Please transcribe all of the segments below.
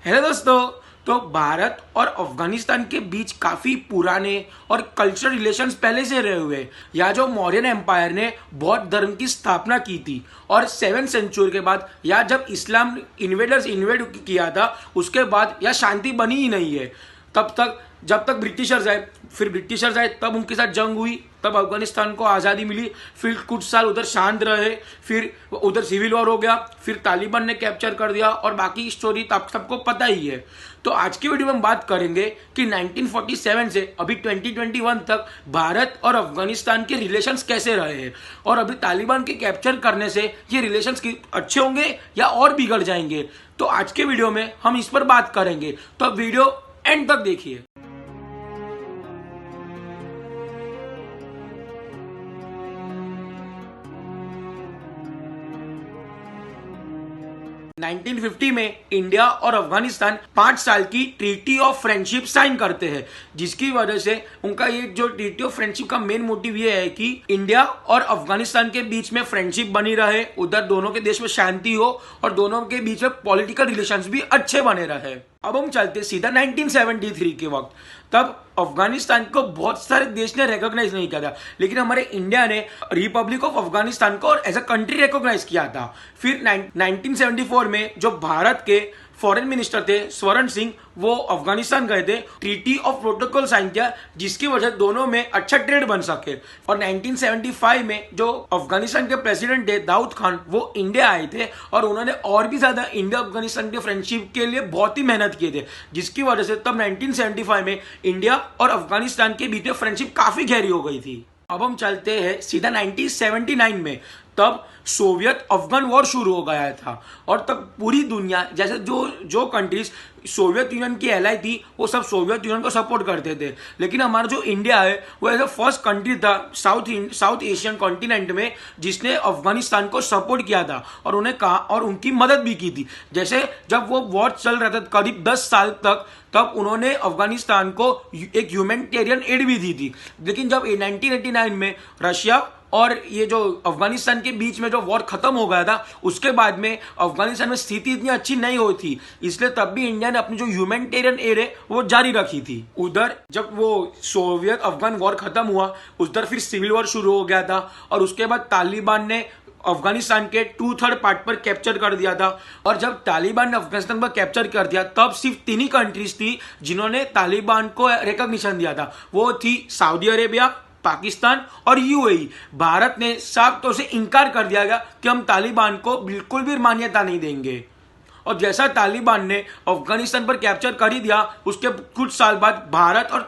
Hello दोस्तों। तो भारत और अफगानिस्तान के बीच काफी पुराने और कल्चरल रिलेशंस पहले से रहे हुए हैं। या जो मौर्यन एम्पायर ने बौद्ध धर्म की स्थापना की थी और 7th सेंचुरी के बाद या जब इस्लाम इन्वेड किया था उसके बाद या शांति बनी ही नहीं है। तब तक जब तक ब्रिटिशर्स आए, फिर ब्रिटिशर्स आए तब उनके साथ जंग हुई, तब अफगानिस्तान को आज़ादी मिली। फिर कुछ साल उधर शांत रहे, फिर उधर सिविल वॉर हो गया, फिर तालिबान ने कैप्चर कर दिया और बाकी स्टोरी तो आप सबको पता ही है। तो आज की वीडियो में हम बात करेंगे कि 1947 से अभी 2021 तक भारत और अफगानिस्तान के रिलेशंस कैसे रहे हैं और अभी तालिबान के कैप्चर करने से ये रिलेशंस अच्छे होंगे या और बिगड़ जाएंगे। तो आज के वीडियो में हम इस पर बात करेंगे, तो अब वीडियो एंड तक देखिए। 1950 में इंडिया और अफगानिस्तान 5 साल की ट्रीटी ऑफ फ्रेंडशिप साइन करते हैं, जिसकी वजह से उनका ये जो ट्रीटी ऑफ फ्रेंडशिप का मेन मोटिव ये है कि इंडिया और अफगानिस्तान के बीच में फ्रेंडशिप बनी रहे, उधर दोनों के देश में शांति हो और दोनों के बीच में पॉलिटिकल रिलेशंस भी अच्छे बने रहे। अब हम चलते सीधा 1973 के वक्त। तब अफगानिस्तान को बहुत सारे देश ने रिकॉग्नाइज नहीं किया था, लेकिन हमारे इंडिया ने रिपब्लिक ऑफ अफगानिस्तान को एज अ कंट्री रिकॉग्नाइज किया था। फिर 1974 में जो भारत के फॉरेन मिनिस्टर थे स्वर्ण सिंह, वो अफगानिस्तान गए थे, ट्रीटी ऑफ प्रोटोकॉल साइन किया, जिसकी वजह दोनों में अच्छा ट्रेड बन सके। और 1975 में जो अफगानिस्तान के प्रेसिडेंट थे दाऊद खान, वो इंडिया आए थे और उन्होंने और भी ज्यादा इंडिया अफगानिस्तान के फ्रेंडशिप के लिए बहुत ही मेहनत किए थे, जिसकी वजह से तब 1975 में इंडिया और अफगानिस्तान के बीच में फ्रेंडशिप काफी गहरी हो गई थी। अब हम चलते हैं सीधा 1979 में। तब सोवियत अफगान वॉर शुरू हो गया था और तब पूरी दुनिया, जैसे जो कंट्रीज सोवियत यूनियन की एलाई थी वो सब सोवियत यूनियन को सपोर्ट करते थे, लेकिन हमारा जो इंडिया है वो एज अ फर्स्ट कंट्री था साउथ एशियन कॉन्टिनेंट में जिसने अफगानिस्तान को सपोर्ट किया था और उन्हें कहा और उनकी मदद भी की थी। जैसे जब वो वॉर चल रहा था करीब 10 साल तक, तब उन्होंने अफगानिस्तान को एक ह्यूमैनिटेरियन एड भी दी थी। लेकिन जब 1989 में रशिया और ये जो अफगानिस्तान के बीच में जो वॉर खत्म हो गया था, उसके बाद में अफगानिस्तान में स्थिति इतनी अच्छी नहीं हुई थी, इसलिए तब भी इंडिया ने अपनी जो ह्यूमैनिटेरियन एड है वो जारी रखी थी। उधर जब वो सोवियत अफगान वॉर खत्म हुआ, उधर फिर सिविल वॉर शुरू हो गया था और उसके बाद तालिबान ने अफगानिस्तान के 2/3 पार्ट पर कैप्चर कर दिया था। और जब तालिबान ने अफगानिस्तान पर कैप्चर कर दिया, तब सिर्फ 3 ही कंट्रीज थी जिन्होंने तालिबान को रिकॉग्निशन दिया था। वो थी सऊदी अरेबिया, पाकिस्तान और यूएई। भारत ने साफ तौर से इनकार कर दिया गया कि हम तालिबान को बिल्कुल भी मान्यता नहीं देंगे। और जैसा तालिबान ने अफगानिस्तान पर कैप्चर कर ही दिया, उसके कुछ साल बाद भारत और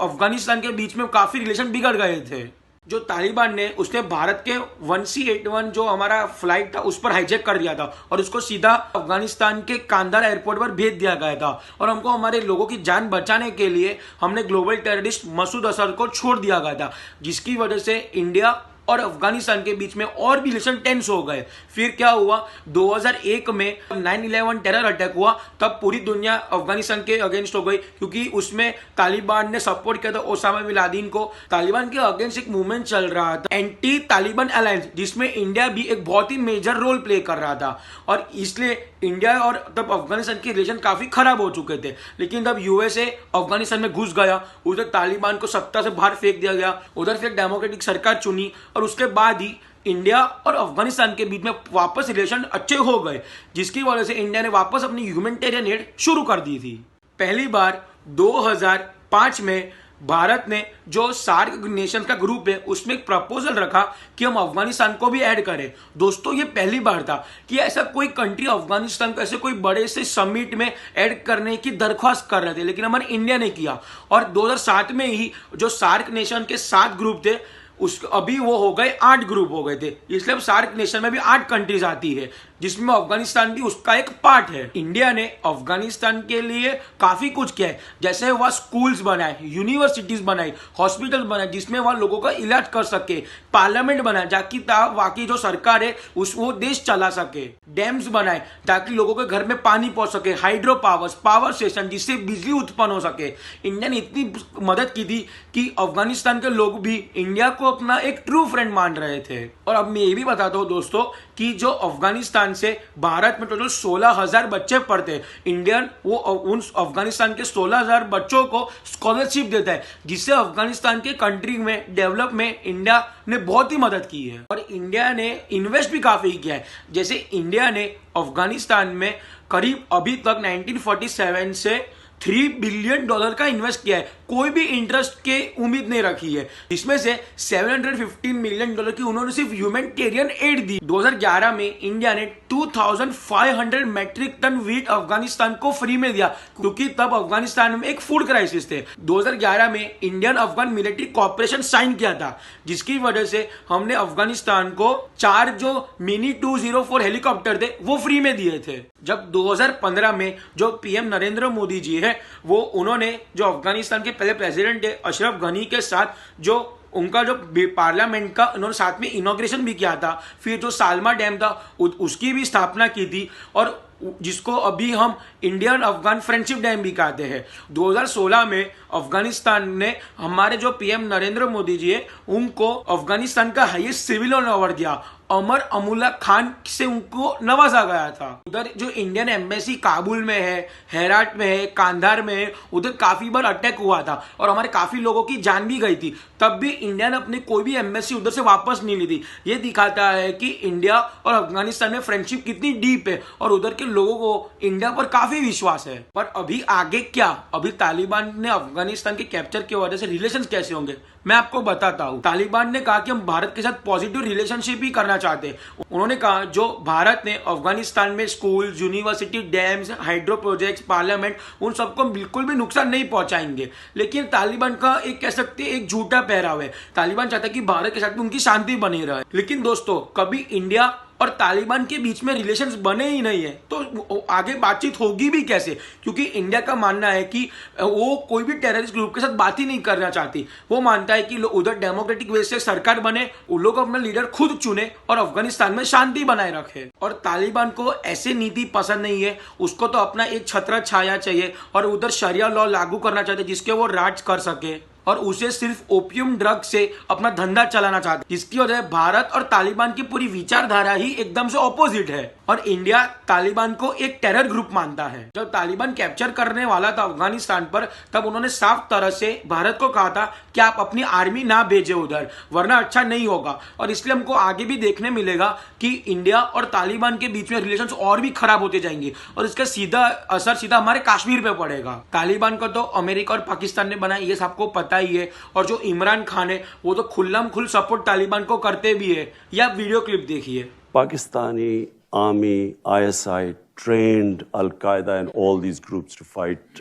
अफगानिस्तान के बीच में काफी रिलेशन बिगड़ गए थे। जो तालिबान ने उसने भारत के 1C81 जो हमारा फ्लाइट था उस पर हाईजैक कर दिया था और उसको सीधा अफगानिस्तान के कांदार एयरपोर्ट पर भेज दिया गया था और हमको हमारे लोगों की जान बचाने के लिए हमने ग्लोबल टेररिस्ट मसूद अजहर को छोड़ दिया गया था, जिसकी वजह से इंडिया और अफगानिस्तान के बीच में और भी रिलेशन टेंस हो गए। फिर क्या हुआ, 2001 में 9/11 टेरर अटैक हुआ, तब पूरी दुनिया अफगानिस्तान के अगेंस्ट हो गई क्योंकि उसमें तालिबान ने सपोर्ट किया था ओसामा बिन लादेन को। तालिबान के अगेंस्ट एक मूवमेंट चल रहा था, एंटी तालिबान अलायंस, जिसमें इंडिया भी एक बहुत ही मेजर रोल प्ले कर रहा था और इसलिए इंडिया और तब अफगानिस्तान के रिलेशन काफी खराब हो चुके थे। लेकिन तब यूएसए अफगानिस्तान में घुस गया, उधर तालिबान को सत्ता से बाहर फेंक दिया गया, उधर फिर डेमोक्रेटिक सरकार चुनी और उसके बाद ही इंडिया और अफगानिस्तान के बीच में वापस रिलेशन अच्छे हो गए, जिसकी वजह से इंडिया ने वापस अपनी ह्यूमैनिटेरियन एड शुरू कर दी थी। पहली बार 2005 में भारत ने जो सार्क नेशन का ग्रुप है उसमें एक प्रपोजल रखा कि हम अफगानिस्तान को भी ऐड करें। दोस्तों, ये पहली बार था कि ऐसा कोई कंट्री अफगानिस्तान को ऐसे कोई बड़े से समिट में ऐड करने की दरख्वास्त कर रहे थे, लेकिन हमारे इंडिया ने किया। और 2007 में ही जो सार्क नेशन के 7 ग्रुप थे उस अभी वो हो गए 8 ग्रुप हो गए थे, इसलिए अब सार्क नेशन में भी 8 कंट्रीज आती है, जिसमें अफगानिस्तान भी उसका एक पार्ट है। इंडिया ने अफगानिस्तान के लिए काफी कुछ किया है, जैसे वह स्कूल्स बनाए, यूनिवर्सिटीज बनाई, हॉस्पिटल बनाए जिसमें वह लोगों का इलाज कर सके, पार्लियामेंट बनाए ताकि बाकी जो सरकार है वो देश चला सके, डैम्स बनाए ताकि लोगों के घर में पानी पहुंच सके, हाइड्रो पावर स्टेशन जिससे बिजली उत्पन्न हो सके। इंडिया ने इतनी मदद की थी कि अफगानिस्तान के लोग भी इंडिया को अपना एक ट्रू फ्रेंड मान रहे थे। और अब मैं ये भी बताता हूँ दोस्तों कि जो अफगानिस्तान अफगानिस्तान से भारत में टोटल 16,000 बच्चे पढ़ते हैं। इंडियन वो उन अफगानिस्तान के 16,000 बच्चों को स्कॉलरशिप देता है, जिससे अफगानिस्तान के कंट्री में डेवलप में इंडिया ने बहुत ही मदद की है। और इंडिया ने इन्वेस्ट भी काफी किया है। जैसे इंडिया ने अफगानिस्तान में करीब अभी तक 1947 से $3 बिलियन का इन्वेस्ट किया है। कोई भी इंटरेस्ट के उम्मीद नहीं रखी है। इसमें से $715 मिलियन की उन्होंने सिर्फ ह्यूमैनिटेरियन एड दी। 2011 में इंडिया ने 2500 मैट्रिक टन वीट अफगानिस्तान को फ्री में दिया, क्योंकि तब अफगानिस्तान में एक फूड क्राइसिस थे। 2011 में Indian Afghan military corporation sign किया था, जिसकी वजह से हमने अफगानिस्तान को 4 जो मिनी 204 हेलीकॉप्टर थे वो फ्री में दिए थे। जब 2015 में जो पीएम नरेंद्र मोदी जी है वो उन्होंने जो अफगानिस्तान के पहले प्रेसिडेंट है अशरफ गनी के साथ जो उनका जो पार्लियामेंट का उन्होंने साथ में इनॉग्रेशन भी किया था। फिर जो सालमा डैम था उसकी भी स्थापना की थी, और जिसको अभी हम इंडियन अफगान फ्रेंडशिप डैम भी कहते हैं। 2016 में अफगानिस्तान ने हमारे जो पीएम नरेंद्र मोदी जी है उनको अफगानिस्तान का हाईएस्ट सिविलियन अवार्ड दिया, अमर अमूल्ला खान से उनको नवाजा गया था। उधर जो इंडियन एम्बेसी काबुल में है, हेराट में है, कांधार में है, उधर काफी बार अटैक हुआ था और हमारे काफी लोगों की जान भी गई थी। तब भी इंडिया ने अपनी कोई भी एम्बेसी उधर से वापस नहीं ली थी। ये दिखाता है कि इंडिया और अफगानिस्तान में फ्रेंडशिप कितनी डीप है और उधर के लोगों को इंडिया पर काफी विश्वास है। पर अभी आगे क्या? अभी तालिबान ने अफगानिस्तान के कैप्चर की वजह से रिलेशंस कैसे होंगे मैं आपको बताता हूँ। तालिबान ने कहा कि हम भारत के साथ पॉजिटिव रिलेशनशिप ही करना चाहते हैं। उन्होंने कहा जो भारत ने अफगानिस्तान में school, university, dams, hydro projects, parliament उन सबको बिल्कुल भी नुकसान नहीं पहुंचाएंगे। लेकिन तालिबान का एक कह सकते हैं एक झूठा पहराव है। तालिबान चाहता है कि भारत के साथ भी उनकी शांति बनी रहे। लेकिन दोस्तों कभी इंडिया और तालिबान के बीच में रिलेशंस बने ही नहीं है तो आगे बातचीत होगी भी कैसे? क्योंकि इंडिया का मानना है कि वो कोई भी टेररिस्ट ग्रुप के साथ बात ही नहीं करना चाहती। वो मानता है कि उधर डेमोक्रेटिक वे से सरकार बने, उन लोग अपना लीडर खुद चुने और अफगानिस्तान में शांति बनाए रखे। और तालिबान को ऐसे नीति पसंद नहीं है, उसको तो अपना एक छत्र छाया चाहिए और उधर शरिया लॉ लागू करना चाहते जिसके वो राज कर सके, और उसे सिर्फ ओपियम ड्रग से अपना धंधा चलाना चाहते, जिसकी वजह से भारत और तालिबान की पूरी विचारधारा ही एकदम से ऑपोजिट है। और इंडिया तालिबान को एक टेरर ग्रुप मानता है। जब तालिबान कैप्चर करने वाला था अफगानिस्तान पर, तब उन्होंने साफ तरह से भारत को कहा था कि आप अपनी आर्मी ना भेजे उधर, वरना अच्छा नहीं होगा। और इसलिए हमको आगे भी देखने मिलेगा कि इंडिया और तालिबान के बीच में रिलेशंस और भी खराब होते जाएंगे और इसका सीधा असर सीधा हमारे कश्मीर पे पड़ेगा। तालिबान को तो अमेरिका और पाकिस्तान ने बनाया, ये सबको पता ही है। और जो इमरान खान है वो तो खुल्लम खुल सपोर्ट तालिबान को करते भी है। या वीडियो क्लिप देखिए। Pakistani army, ISI trained Al-Qaeda and all these groups to fight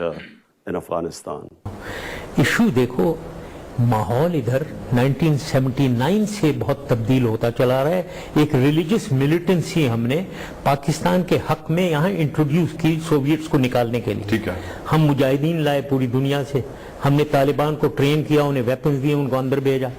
in Afghanistan. Issue देखो, माहौल इधर 1979 से बहुत तब्दील होता चला रहा है। एक रिलीजियस मिलिटेंसी हमने पाकिस्तान के हक में यहाँ इंट्रोड्यूस की सोवियट्स को निकालने के लिए। ठीक है। हम मुजाहिदीन लाए पूरी दुनिया से, हमने तालिबान को ट्रेन किया, उन्हें वेपन्स दिए, उनको अंदर भेजा,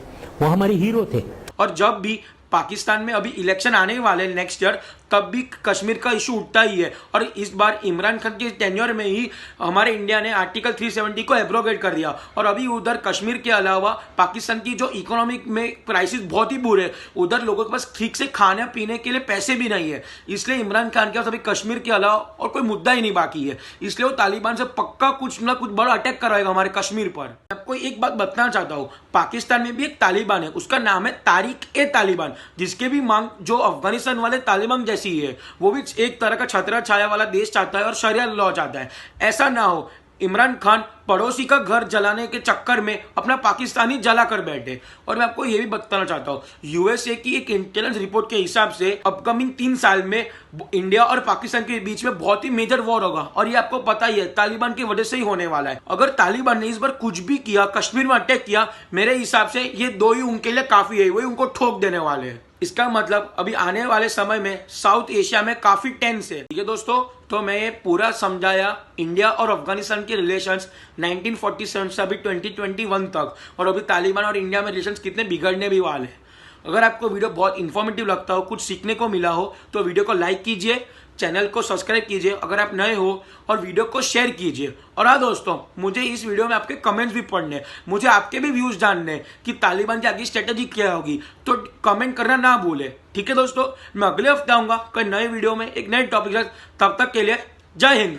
वो हमारे हीरो थे। और जब भी पाकिस्तान में अभी इलेक्शन आने वाले नेक्स्ट ईयर, तब भी कश्मीर का इशू उठता ही है। और इस बार इमरान खान के टेन्योर में ही हमारे इंडिया ने आर्टिकल 370 को एब्रोगेट कर दिया। और अभी उधर कश्मीर के अलावा पाकिस्तान की जो इकोनॉमिक में क्राइसिस बहुत ही बुरे, उधर लोगों के पास ठीक से खाने पीने के लिए पैसे भी नहीं है। इसलिए इमरान खान के पास अभी कश्मीर के अलावा और कोई मुद्दा ही नहीं बाकी है। इसलिए वो तालिबान से पक्का कुछ ना कुछ बड़ा अटैक करवाएगा हमारे कश्मीर पर। आपको एक बात बताना चाहता हूँ, पाकिस्तान में भी एक तालिबान है, उसका नाम है तारिक-ए-तालिबान, जिसके भी मांग जो अफगानिस्तान वाले तालिबान जैसी है। वो भी एक तरह का छतरा छाया वाला देश चाहता है और शरिया लॉ चाहता है। ऐसा ना हो इमरान खान पड़ोसी का घर जलाने के चक्कर में अपना पाकिस्तानी जला कर बैठे। और मैं आपको यह भी बताना चाहता हूँ, यूएसए की एक इंटेलिजेंस रिपोर्ट के हिसाब से अपकमिंग 3 साल में इंडिया और पाकिस्तान के बीच में बहुत ही मेजर वॉर होगा। और ये आपको पता ही है तालिबान की वजह से ही होने वाला है। अगर तालिबान ने इस बार कुछ भी किया, कश्मीर में अटैक किया, मेरे हिसाब से ये 2 ही उनके लिए काफी है, वही उनको ठोक देने वाले हैं। इसका मतलब अभी आने वाले समय में साउथ एशिया में काफी टेंस है। ठीक है दोस्तों, तो मैं ये पूरा समझाया इंडिया और अफगानिस्तान के रिलेशंस 1947 से अभी 2021 तक, और अभी तालिबान और इंडिया में रिलेशंस कितने बिगड़ने भी वाले हैं। अगर आपको वीडियो बहुत इंफॉर्मेटिव लगता हो, कुछ सीखने को मिला हो, तो वीडियो को लाइक कीजिए, चैनल को सब्सक्राइब कीजिए अगर आप नए हो, और वीडियो को शेयर कीजिए। और हाँ दोस्तों, मुझे इस वीडियो में आपके कमेंट्स भी पढ़ने, मुझे आपके भी व्यूज जानने कि तालिबान की आगे स्ट्रेटेजी क्या होगी, तो कमेंट करना ना भूले। ठीक है दोस्तों, मैं अगले हफ्ते आऊंगा कोई नए वीडियो में एक नए टॉपिक के साथ। तब तक के लिए जय हिंद।